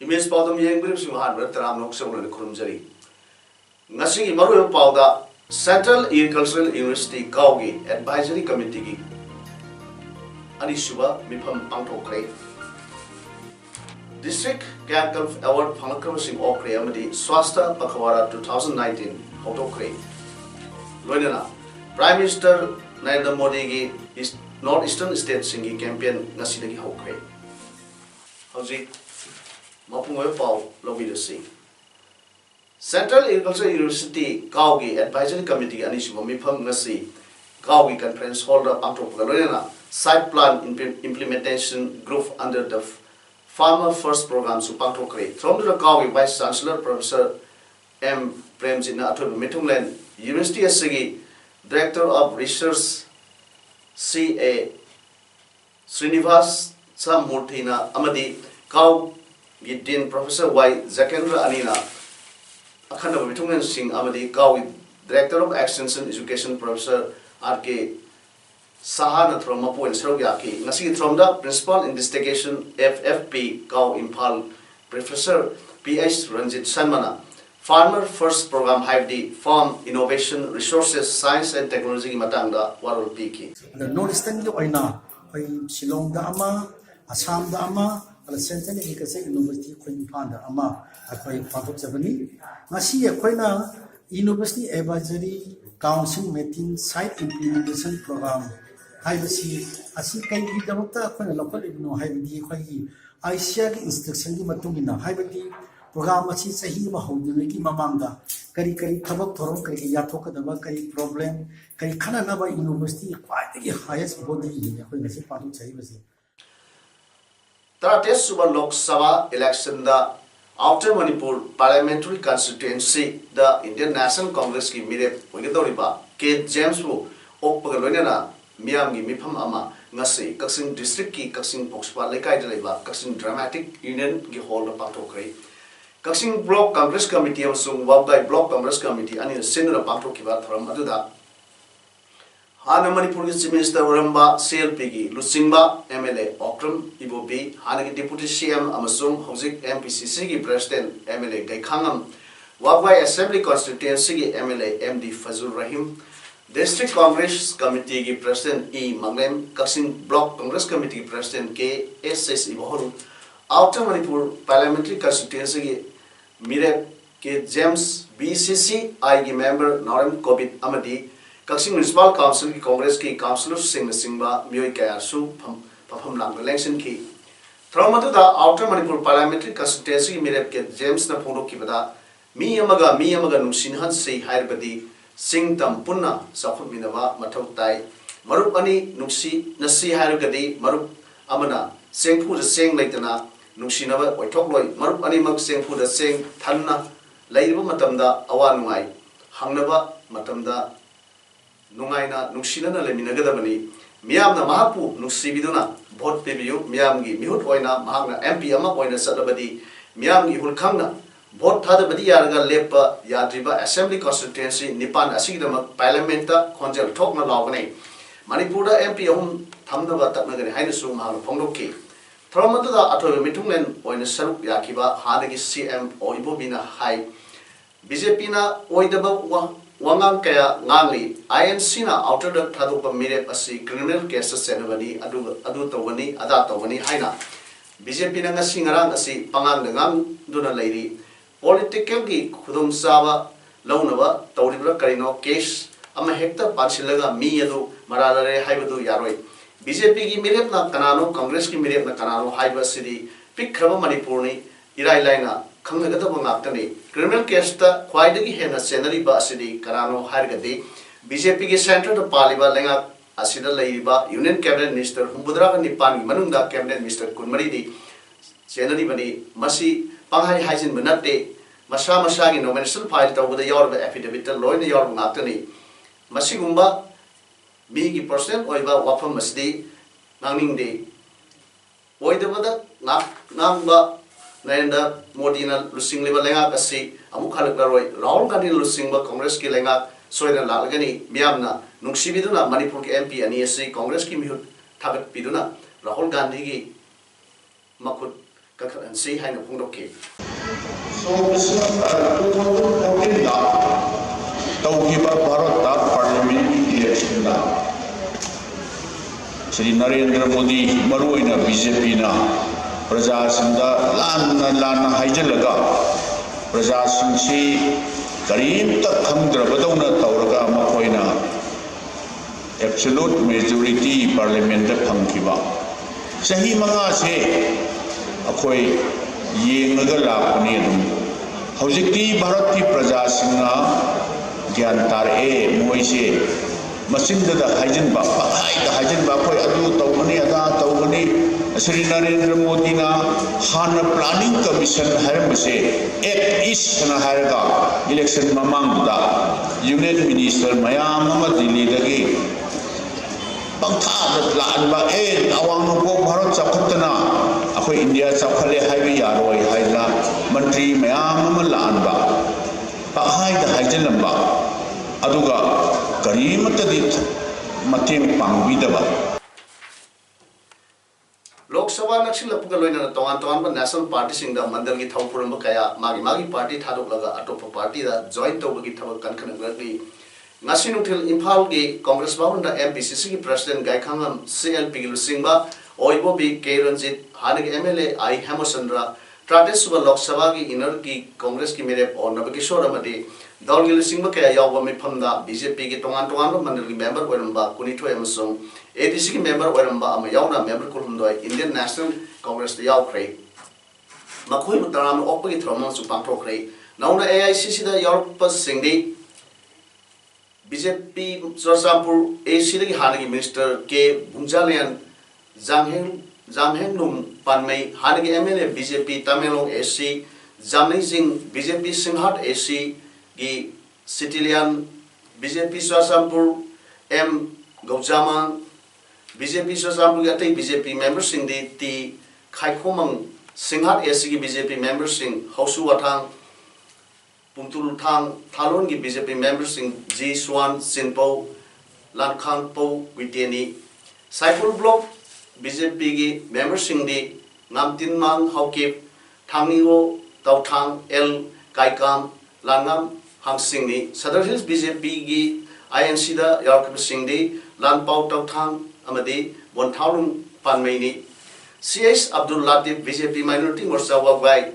Image Paodam yang berising mahan berteram nok sebulan di kurum jari. Ngasih maru Pauda Central Agricultural University Kaugi Advisory Committee ki ani suba mifam pangthokre. District Capital Award pangakramsing okre amadi Swasta Pakhawara 2019 hotokre. Loinana Prime Minister Narendra Modi ki North-Eastern State singi campaign ngasih lagi hokre. Hauji Mapungoy Pau Lobidasi Central Agricultural University Kaugi Advisory Committee Anishima Mipam Nasi Kaugi Conference Holder Pangtopalona Site Plan Implementation Group under the Farmer First Program Supangtokre. From the Kaugi Vice Chancellor Professor M. Premjina Atob Mitungland University Sigi Director of Research C.A. Srinivas Samurthina Amadi Kau Dean Professor Y. Zakendra Anina Akhanda Mitungland Singh Amadi Kaugi Director of Extension Education Professor R.K. Sahana from Mapu and Sarogyaki Nasi Thromda Principal Investigation FFP Kau Impal Professor P.H. Ranjit Sanmana Farmer First Program Hybrid Farm Innovation Resources Science and Technology Matanga Warul Piki. The North-Eastern Oina, Shillong Dama, Assam Dama, Central Agricultural University Queen Panda Ama, Akwai Patok Sabani, Nasi Aquina University Advisory Council Meeting Site Implementation Program. Hybrid, Asikai Damota, Quina Local Hybrid, I share instruction Matumina, Hybrid program achi sahi ma hodungi mamanga kari thabak thoron kari yathok daba kari problem kari khana na ba university quite highest body ni koi nasi patu chahi basi Tarates suba Lok Sabha election da Outer Manipur Parliamentary Constituency the Indian National Congress ki mire oigedoriba K James bu okpagaloina miam gi mifam ama ngasi Kaksing district ki Kaksing Boxpa lekai de leba Kaksing Dramatic Union gi hall pa tokre Kaksing Block Congress Committee amsung Wabdai Block Congress Committee ani senior pangthok kiba thoram aduda Hana Manipur Chief Minister Waramba CLP gi Lusingba MLA Okram Ibobi Hana Deputy CM amasung Hojik MPCC gi President MLA Gaikhangam Wabdai Assembly Constituency gi MLA MD Fazul Rahim District Congress Committee gi President E Manglem Kaksing Block Congress Committee President K SS Ibohuru Outer Manipur Parliamentary Constituency gi Mire K James BCC I gi member Naram Kobit Amadi Kaksing Municipal Council ki Congress ki Councillor Singh Singba Miyoi Kaya Su Pham Lang election ki Thromatu da Outer Manipur Parliamentary Constituency ki Mire K James na phongdok ki bada mi amaga nungsinhan sei haibadi Sing tam punna saphut minaba mathau tai marup ani nungsi nasi hairugadi marup amana sengphu seng leitana nungsinaba oithok loi marup ani mak sengphu seng thanna leiba matamda awa nungai hangnaba matamda nungaina nungsinana leminagadabani miyamna mahapu nungsibiduna vote pebiyu miyamgi mihut oina mahakna MP ama oina sadabadi miyamgi hulkhangna vote thadabadi yaraga lepa yadriba Assembly Constituency Nipan asigidama Parliamenta khonjal thokna lawgani Manipurda MP ahum thamnaba taknagani hainasu mahakna phongdokki Thromatuda athobe mitunglen oina saruk yakiba hanagi CM oibobina hai BJP na oidaba wangang kaya ngali INC na outer the thadukpa mirep asi criminal cases senabani adu tawani ada tawani haina BJP na ngasi ngarang asi pangang dengang duna leiri political gi khudum saba launaba tawribra karino case ama hekta pansilaga mi adu maralare haibadu yaroi BJP gi mirep na kanano Congress ki mirep na kanano haiba sidi pikrama manipurni irai laina khangnagadaba ngaktani criminal case ta khwaidagi hena senari ba asidi karano hargadi BJP gi center to paliba lenga asida leiba Union Cabinet Minister humbudra ni pan manungda Cabinet Minister kunmari di senari bani masi panghai haijin banate masa masa gi nomination file tawbada yawrba affidavit loina yawrba ngakani masigumba mi gi personal oiba wafam masdi nangning de oidabada ngangba Narendra Modi na lusing liba lenga kasi amu khalak laroi Rahul Gandhi lusing ba Congress ki lenga soina lalagani miyamna nungsibiduna Manipur ki MP ani asi Congress ki mihut thagat piduna Rahul Gandhi ki makut kakhan si haina pungdokki so this 2014 da tawgiba Bharat da parliament election da Shri Narendra Modi maruina BJP na प्रजा सिंदा लाना हाइजलगा प्रजा सिंसी करीम तक खंगद्रबदौना तौरगा मखोइना absolute majority parliament फंखिबा सही मंगा से अखोई येंगगा लापनी अदुम हौजिकती भारत की प्रजा सिंगा ज्ञान तारे मोइसे मसिंददा हाइजनबा पखाइदा हाइजनबा कोई अदु तौगनी अदा तौगनी Shri Narendra Modi na Hana Planning Commission haramse Act East na haraga election mamang da Union Minister mayam ama Delhi dagi pangtha da laan ba awang no ko Bharat chakhatna akoi India chakhale haibi yaroi haila mantri mayam ama laan ba pahai da haijalam ba aduga karimata di mateng pangbidaba Lok Sabha naksil lapuga loina tongan national party singda mandal gi thawpuram kaya magi party thadok laga atopa party da join to gi thawak kan kan ngi ngasi nuthil Imphal gi Congress bawon da MPCC gi president Gaikhangam CLP gi lusingba oibo bi Keranjit hanig MLA I Hamasandra Trates suba Lok Sabha gi inner gi Congress gi mere on nabakishor amadi dal gi lusingba kaya yawba mi phamda BJP gi tongan mandal gi member oiramba kunithoi amasung ADC ki member oiramba ama yauna member kulhumdoi Indian National Congress da yaw khrei makhoi mutaram okpagi thromang su pangthok khrei nauna AICC da yawpa singdi BJP Sarsampur AC da gi hanagi minister K Bunjalian Jamheng Num Panmei hanagi MLA BJP Tamelong AC Jamni Singh BJP Singhat AC gi Citilian BJP Sarsampur M Gaujama BJP Sarsampur gi atai BJP members sing di ti Khaikhomang Singhat AC gi BJP members sing Hausu Wathang Pungtul Thang Thalon gi BJP members sing Ji Swan Sinpo Lankhang Po Witiani Saiful Block BJP gi members sing di Ngamtin Mang Haukip Thangiwo Tauthang L Kaikam Langam Hang Sing ni Sadar Hills BJP gi INC da Yarkap Sing di Lanpau Tauthang amadi 1000 panmaini CS Abdul Latif BJP minority morcha wagwai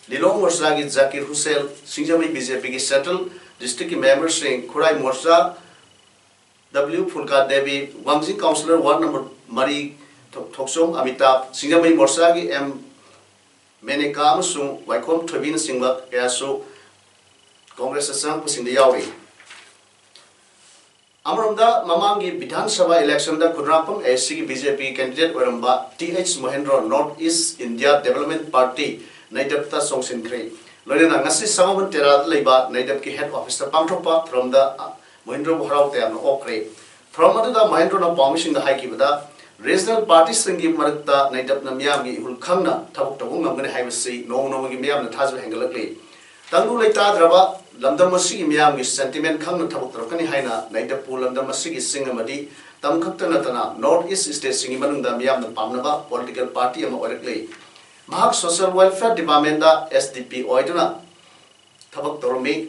Lilong morcha gi Zakir Hussain Singjamai BJP gi settle district members sing Khurai morcha W Phulka Devi Wangjing councillor ward number Mari Thoksom Amitabh Singjamai morcha gi M Meneka amasung Waikhom Thobin Singba kayaso Congress asang pasing yawi Amramda Mamangi Bidhan Sabha election da Kudrapam AC BJP candidate Waramba TH Mahendra North East India Development Party Naidapta Songsin Kre Lorena Ngasi Samavan Tera Leba Naidap ki head officer Pangtropa from the Mahendra Bharau Tam Okre from the Mahendra na permission the Haiki Vada regional party Singi Marakta Naidap Namyami Hulkangna Tabuk Tabung Namgani Haimasi no Miam the Tazwa Hangalakli Tangu Leta Draba Lamdam Masigi Miam is sentiment Kang Tabuk Rokani Haina Naidapu Lamdam Masigi Singamadi Tam Kaktanatana North East State Singiman the Miam the Pamnava political party am Orekli Mahak Social Welfare Department da SDP Oiduna Tabuk Toromi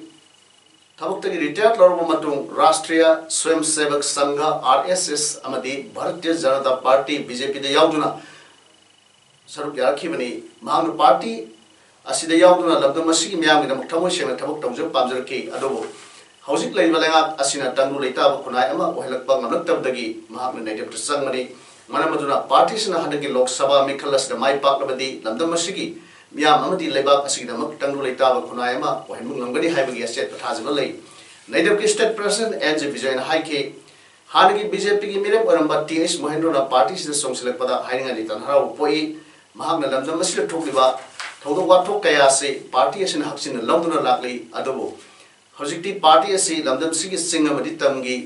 Tabuk retired Lormatung Rashtriya Swam Sevak Sangha RSS Amadi Bharatiya Janata Party BJP the Yauduna Saruk Yakimani Mahang Party asida yauduna labda masigi miyam gida muktamo shema tabuk tawjab pamjar ki adobo hausik lai balenga asina tanglu leita ba kunai ama ohelak ba ngamlak tabdagi mahak na naidap tsang mani mana maduna party sina hadagi lok sabha mikhalas da mai pak labadi labda masigi miyam amadi lebak asida mak tanglu leita ba kunai ama ohelmung ngamgani haibagi aset pathajaba lai naidap ki state president NJ Vijayan haike hanagi BJP ki mirep oramba TH Mahendra na party sina songsilak pada hairinga litan harau poi mahak na labda masigi thokliba थौदोक वाथोक कया से party असिन हक्सिन लौदुना लाक्ली adobo हौजिकटी party असि लमदम सिगी सिंग अमदि तमगी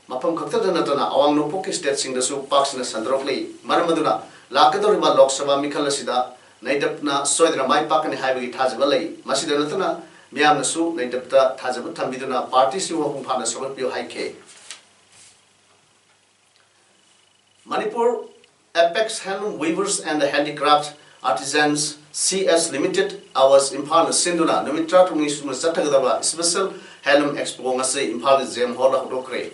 मफम खक्तद नतना अवांग नोपोक state सिंगदसु पाक्सना संदरोकली मरमदुना लाकदोरिबा Lok Sabha मिखल असिदा नैदपना सोयदना माइ पाकने हाइबगी थाजबा लई मसिदा नतना मियामनसु नैदपता थाजबा थंबिदुना party सि वहुं फाना सगपियो हाइके Manipur Apex Handloom Weavers and Handicraft Artisans CS Limited hours Imphal Sinduna Numitra Tumi Suma Satagadaba Special Handloom Expo ngase Imphal Gem Hall Hodokre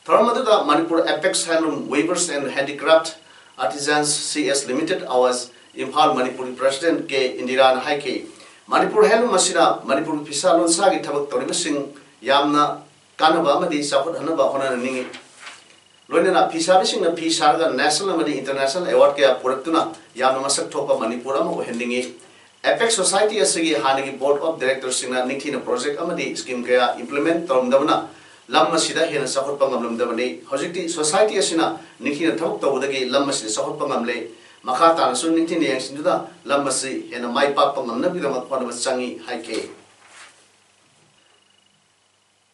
Thoramaduda Manipur Apex Handloom Weavers and Handicraft Artisans CS Limited hours Imphal Manipur President K Indiran Haike Manipur Handloom Masina Manipur Pisalon Sagi Tabak Toribasing Yamna Kanaba Madi Sapot Hanaba Hona Ningi लोइना फिसाबिसिंग फिसारगा national अमदि international award के पुरक्तुना याम मसक थोपा मणिपुर अम ओहेंदिंगी एपेक्स सोसाइटी असगी हानगी बोर्ड ऑफ डायरेक्टर्स सिंगना निंगथिना प्रोजेक्ट अमदि स्कीम कया इंप्लीमेंट तौमदबना लम मसिदा हेन सखोटपा ngamlamdabani हौजिकति सोसाइटी असिना निंगथिना थबक तौबदगी लम मसिदा सखोटपा ngamle मखा तानसु निंगथिना यांगसिंदुदा लम मसि हेन माइपाकपा ngamnabidama खनबा changi हाइके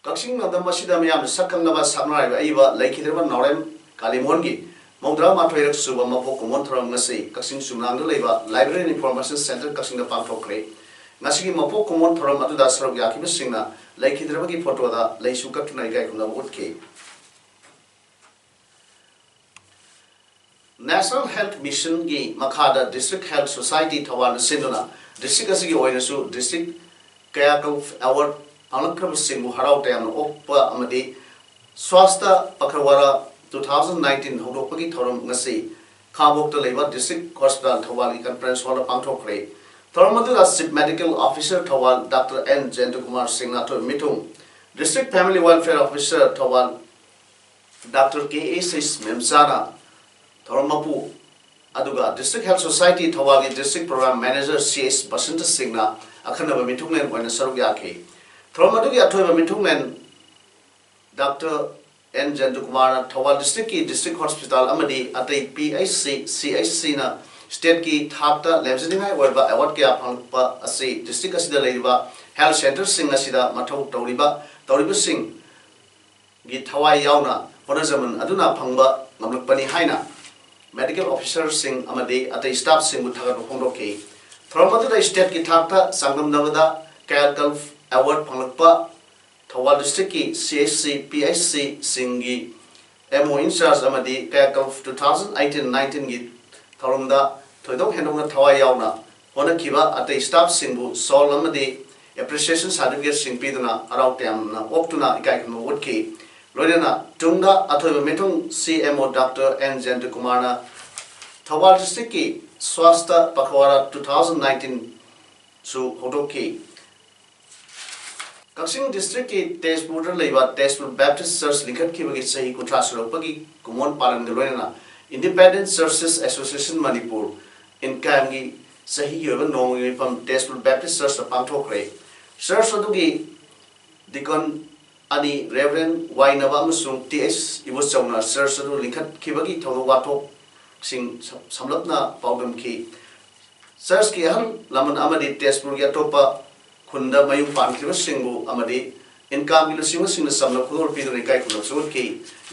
कक्सिंग नदम मसिदा मियाम सकंगबा सामनाइबा आइबा लैखिदरबा नौरेम कालिमोनगी मौद्रा माथोइरक सुबा मपो कुमोन थरम ngasi कक्सिंग सुमनांग लैबा लाइब्रेरी इन्फॉर्मेशन सेंटर कक्सिंग पांथोखरे ngasi मपो कुमोन थरम अदुदा सरब याखिबा सिंगना लैखिदरबगी फोटोदा लैसु कटुनाइ गायखुना उठके नेशनल हेल्थ मिशन की मखादा डिस्ट्रिक्ट हेल्थ सोसाइटी थवान सिंदुना डिस्ट्रिक्ट असगी ओइनसु district Kayakalp award Alakram Singhu Harau Tam Opa Amadi Swasta Pakawara 2019 Hodopagi Thorum Nasi Kabok to Leva District Hospital Tawali Conference Hall of Pantokre Thoramadu Chief Medical Officer Tawal Dr. N. Jendukumar Singh Nato Mitung District Family Welfare Officer Tawal Dr. K. A. Sis Memsana Thoramapu Aduga District Health Society Tawali District Program Manager C.S. Basanta Singna Akhanaba Mitunglen when Sarugaki Thoramadugi Atoiba Mitunglen Dr. N. Jendukumar Thawal District की District Hospital Amadi Atai PHC CHC na State की थापता लेवजनिंग Verba award के आपंगपा असे District असिदा लेरिबा Health Center सिंग असिदा मथौ तौरिबा सिंग गी थवाई यावना होनजमन अदुना फंगबा ngamlakpani haina Medical Officer सिंग अमदे अतै staff सिंग थागत फोंदोके थरमदुदा State की थापता संगमनबदा कैलकल अवार्ड फंगलपा थवाल डिस्ट्रिक्ट की CHC PHC सिंगी MO इंचार्ज अमदी कैकल 2018-19 की थरमदा थोइदोक हेंदोंग थवाई यावना होनखिबा अतै स्टाफ सिंगबु सोल अमदी एप्रिसिएशन सर्टिफिकेट सिंग पिदुना अराउटेमना ओक्टुना इकाइखनो वोटकी लोइना तुंगा अथोइबा मेथुंग CMO डॉक्टर N. Jendukumar थवाल डिस्ट्रिक्ट की स्वास्थ्य पखवाड़ा 2019 सु होडोकी कक्सिंग डिस्ट्रिक्ट की तेजपुर लेबा तेजपुर बैप्टिस्ट चर्च लिखत खिबगी सही कुंथ्रा सुरपगी कुमोन पालन गलोइना इंडिपेंडेंट चर्चेस एसोसिएशन मणिपुर इनकामगी सही योबा नोंगि फम तेजपुर बैप्टिस्ट चर्च पांथोखरे चर्च अदुगी डिकन अनि रेवरेंड वाइनबा अमसुंग TS इबोचौना चर्च अदु लिखत खिबगी थौदो वाथोक सिंग समलपना पाउदम की चर्च की अहम लमन अमदी तेजपुर की अतोपा खुंदा मयुं पानखिबा सिंगु अमदी इनकाम की लसिंग सिंग समल खुदोर पिदुनि काय खुदोर सुत की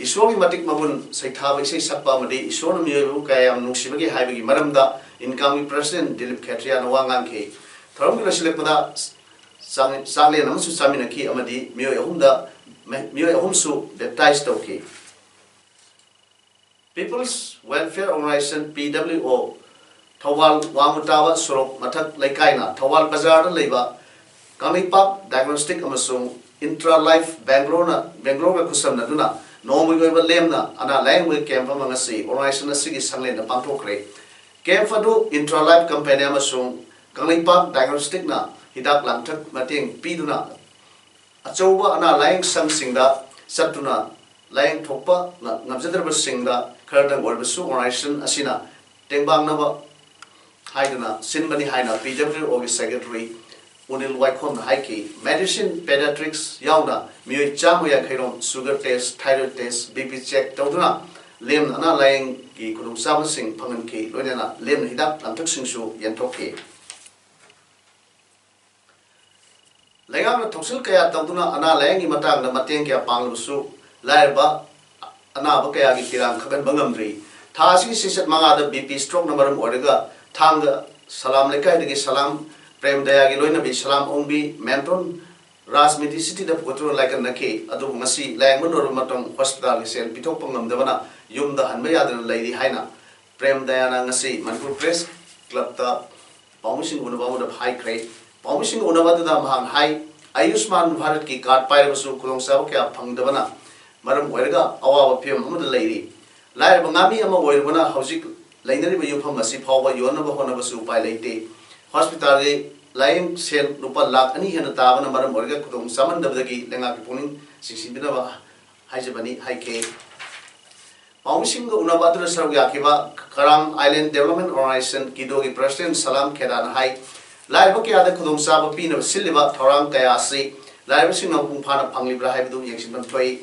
ईश्वरगी मतिक मगुन सैथाब इसे सकपा अमदी ईश्वर मियोबु कायम नुसिबगी हाइबगी मरमदा इनकाम की प्रेसिडेंट दिलीप खेत्रिया नवांगांग की थरम की लसिलेपदा सांगले नमसु सामिनकी अमदी मियो अहुमसु baptise तौकी People's Welfare Organization PWO Thawal Wamutawa Sorok Mathak Laikaina Thawal Bazar Leba Kangipap Diagnostic Amasung Intra Life Bangalore Kusam Naduna Nomu Lemna Ana Language Camp Mangasi Organization Sigi Sanglin the Pantokre Camp Fadu Intra Life Company Amasung Kangipap Diagnostic Na Hidak Lantak Mating Piduna Achoba Ana Lang Sang Singda Satuna Lang Topa Nabzadar Singda Kardang Warbasu Organization Asina Tengbang Nava Haidana Sinbani Haina PWO Secretary Unil Waikom Haiki Medicine Pediatrics Yauna Mui Chamuya Kairon Sugar Test Thyroid Test BP Check Toduna Lem Ana Lang Ki Kudum Saban Sing Pangan Ki Loyana Lem Hidak Lantak Sing Su Yantoke Lengang thoksil kaya tawduna ana lengi matang na mateng kaya panglusu laiba ana ba kaya gi tirang khagan bangamri thasi sisat manga da BP stroke number orega thanga salam lekai de salam prem daya gi loina bi salam ongbi menton Rajmiti city da putro like a nake adu ngasi lang manor matong hospital gi sel pitok pangam dabana yum da hanba yadana lady haina prem daya na ngasi manpur press club ta Paumishing Unaba of high grade. Paumishing Unaba da Mahang High, Ayushman Bharat ki card pirasu Kulong Savaka Pangdavana, Madam Werga, our Pium lady. Lai Bangami ama Werwana Hausik, Lainari Yupamasi Power, Yonaba Honabasu by late. Hospital lying sale Lupa Lak, and he had a tavern, Madam Werga Kudong, summoned the Langaki Puning, 16 Binava, Hajabani, High K. Paumishing Unabadra Sargakiva, Karang Island Development Organization, Kidogi President Salam Kedan High, Live Kiada Kudum Saba Pin of Silva, Torang Kayasi, Live Sing of Pumpana Panglibra Habidu Yakshiman Toy,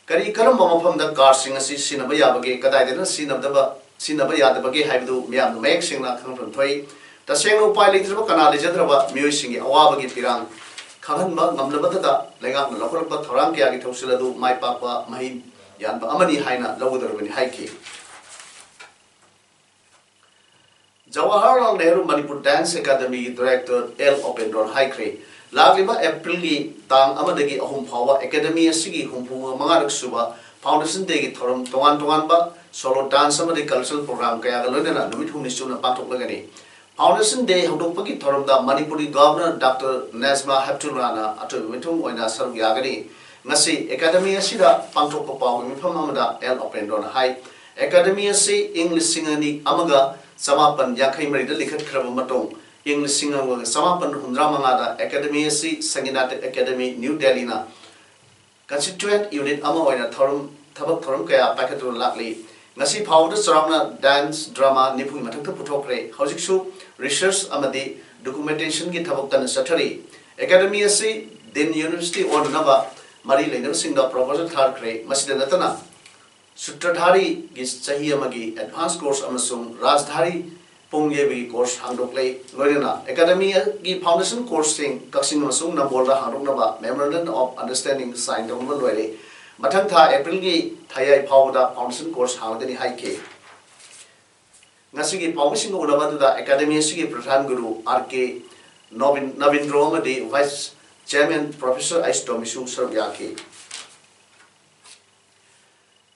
Kari Karamama from the car singers, Sinabayabagi, Kadai, Sinabaya the Bagi Habidu, Miam, make sing like from Toy, the same pilot Canal Jedrava, music, Awabagi Pirang, Kahan Mamlabata, Lega, local Torang Kayaki Tosiladu, my papa, my Yan Amani Haina, Lower when Haiki. Jawaharlal Nehru Manipur Dance Academy Director L. Opendron Haikre. Lagliba April Tang Amadagi Ahum Power Academy Sigi Humpu Mangarak Suba, Foundation Degi Torum, Tongan Solo Dance Amadi Cultural Program Kayagaluna, Numitum Nisuna Patok Lagani. Foundation Day Hudopaki Torum da Manipuri Governor Dr. Nazma Hapturana at Mitum Oina Sarugagani. Ngasi Academy Asida Pangtok Papa Mifam Amada L. Opendron High Academy Asi English Singani Amaga Samapan Yakai Marida Likat Kramamatong English Singer Samapan Hundramangada Academy Asi Sanginat Academy New Delhi na Constituent Unit Amaoina Thorum Tabak Thorum Kaya Pakatur Lakli Ngasi Powder Sarana Dance Drama Nipu Mataka Putokre Hausikshu Research Amadi Documentation Ki Tabaktan Satari Academy Asi Din University or Nava Mari Lainer Singha proposal third grade Masida Natana Sutradhari gis Chahi Amagi advanced course Amasung Rajdhari Pungyebi course Hangdoklay Lorena Academy gi foundation course sing Kaksin Masung Nabolda Handoknaba Memorandum of Understanding signed on Lore Matantha April gi Thayai Paodam foundation course Hangdani Haike Nasigi Paumishing Unabada Academy Sigi Pradhan Guru RK Navindro Amadi Vice Chairman Professor Aistomishu Sarvyaki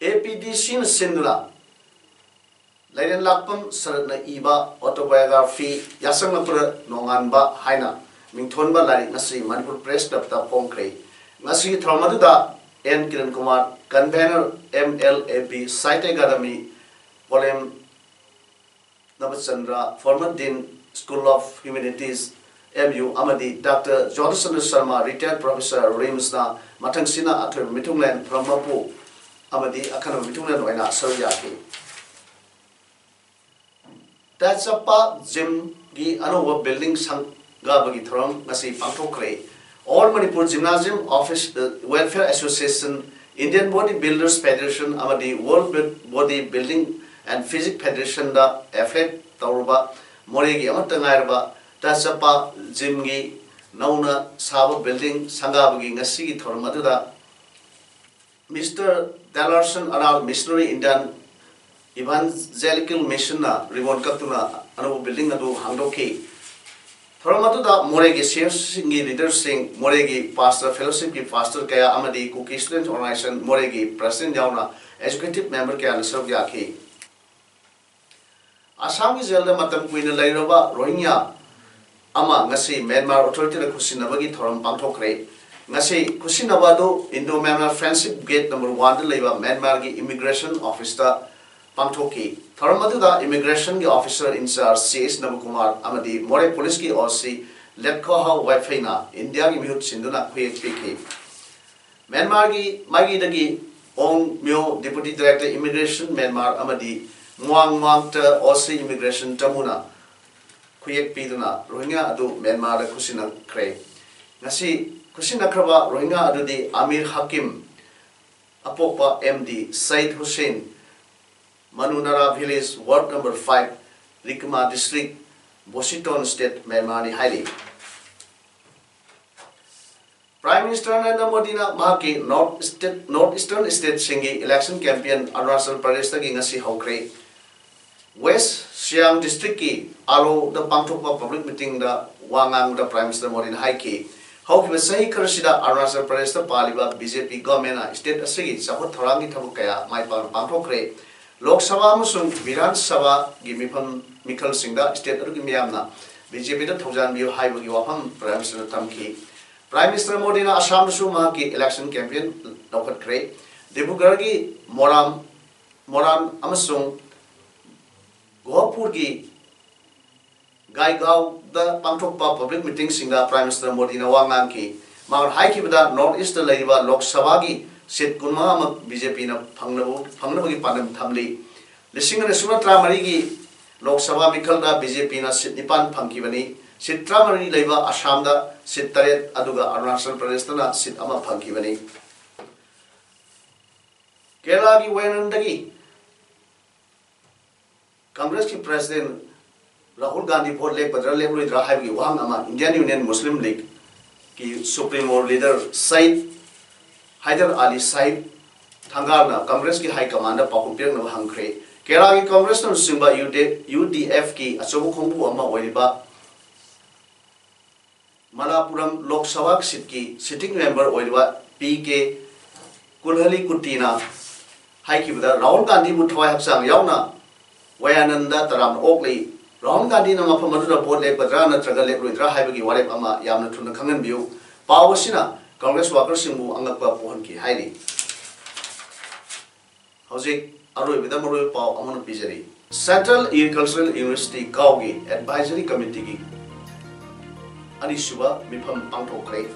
APDC Sindula Laden Lapam Sarna Iba Autobiography Yasanapura Nonganba Haina Mingtonba Lari Nasi Manipur Press Club Pongkre Nasi Traumaduda N. Kiran Kumar Convener MLAP Site Academy Volume Nabachandra Former Dean School of Humanities MU Amadi Dr. Jonathan Sharma retired professor Rimsna Matangsina at Mitungland from Mapu Amadi Akana Mitungland Waina Saryaki. That's a pa gym gi anova building Sanga Bagi Throm Nasi Pantokre. All Manipur Gymnasium Office Welfare Association, Indian Bodybuilders Federation Amadi World Body Building and Physics Federation da Affiliate Tauruba Moregi Amatangairba Tasapa Jimgi Nauna Saba Building Sangabagi Nasi Thormaduda Mr. Dalarson Aral Missionary Indian Evangelical Mission Reward Katuna Anu Building Adu Handoki Thormaduda Moregi Singi Leaders Sing Moregi Pastor Fellowship ki Pastor Kaya Amadi Cookie Student Organization Moregi President Jauna Executive Member Kaya Nasabyaki Asami Zelda Matam Queen Lairaba Rohingya Ama ngasi Myanmar Authority na Kusinabagi Thoram Pangthokre ngasi Kusinabado Indo-Myanmar Friendship Gate number 1 da leiba Myanmar gi Immigration Office da Pangthoki Thoramadu da Immigration gi Officer in charge CS Namakumar amadi More Police gi OC Letko ha Wi-Fi na India gi mihut sinduna khuyek piki Myanmar gi magi dagi Ong Myo Deputy Director Immigration Myanmar amadi Muang ta OC Immigration Tamuna Kuyek Piduna, Rohingya Adu Myanmar Kusina Kre. Nasi Kusina Kraba Rohingya Adu di Amir Hakim Apopa MD Said Hussein Manunara Village Ward number 5 Rikma District Bositon State Myanmar Haili Prime Minister Narendra Modi na mahaki North Eastern State singi election campaign Arunachal Pradesh tagi ngasi haukre. West Siang District ki alo the pangthokpa public meeting da wangang da Prime Minister Modi na haiki hauki sahi kharsida Arunachal Pradesh ta paliba BJP government na state asigi chapot thorangi thabuk kaya mai pangthokre. Lok Sabha amasung Vidhan Sabha gi mifam mikhal singda state adu gi miyamna BJP da thojan biu haibagi wafam Prime Minister tamki. Prime Minister Modi na Assam su mahaki election campaign laukat kre. Dibrugarh gi Moran amasung Gohapur gi Gaigaon da pangthokpa public meeting singda Prime Minister Modi na wangang ki magar haiki bada North East da leiba Lok Sabha gi seat kunma ama BJP na phangnabagi panam thamli lising na Sumatra mari gi Lok Sabha mikhal da BJP na seat nipan phangkibani seat tramari leiba Assam da seat taret aduga Arunachal Pradesh na seat ama phangkibani Kerala gi Wayanadagi Congress ki President Rahul Gandhi vote lek padra lebroi dra haibagi wahang ama Indian Union Muslim League ki Supreme Leader Said Haidar Ali Saib Thangarna Congress ki High Commander Pakumpir na hangkre Kerala ki Congress na simba UDF ki achobu khongbu ama oiliba Malapuram Lok Sabha seat ki sitting member oiliba PK Kulhali Kutina haiki bada Rahul Gandhi bu thwai hapsang yauna Wayananda taram okli Rahul Gandhi na mafam adu vote lek padra na traga lebroi dra haibagi warep ama yamna thuna khangan biu pawasina Congress workers singbu angakpa puhan ki hairi Hojik aroi bida maroi paw amon pijari Central Agricultural University Kaugi Advisory Committee ki ani suba mifam pangthokre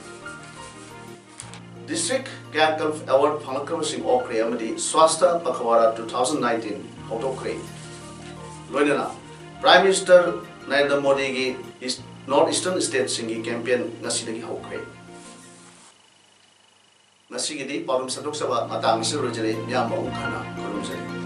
District Gagkalf Award phangakram sing okre amadi Swasthya Pakhawara 2019 hotokre Loinana Prime Minister Narendra Modi gi is North Eastern State singi campaign ngasidagi hokre Nasigidi Paodam Sadok Sabha matang si rojere miyamba khana kurumjari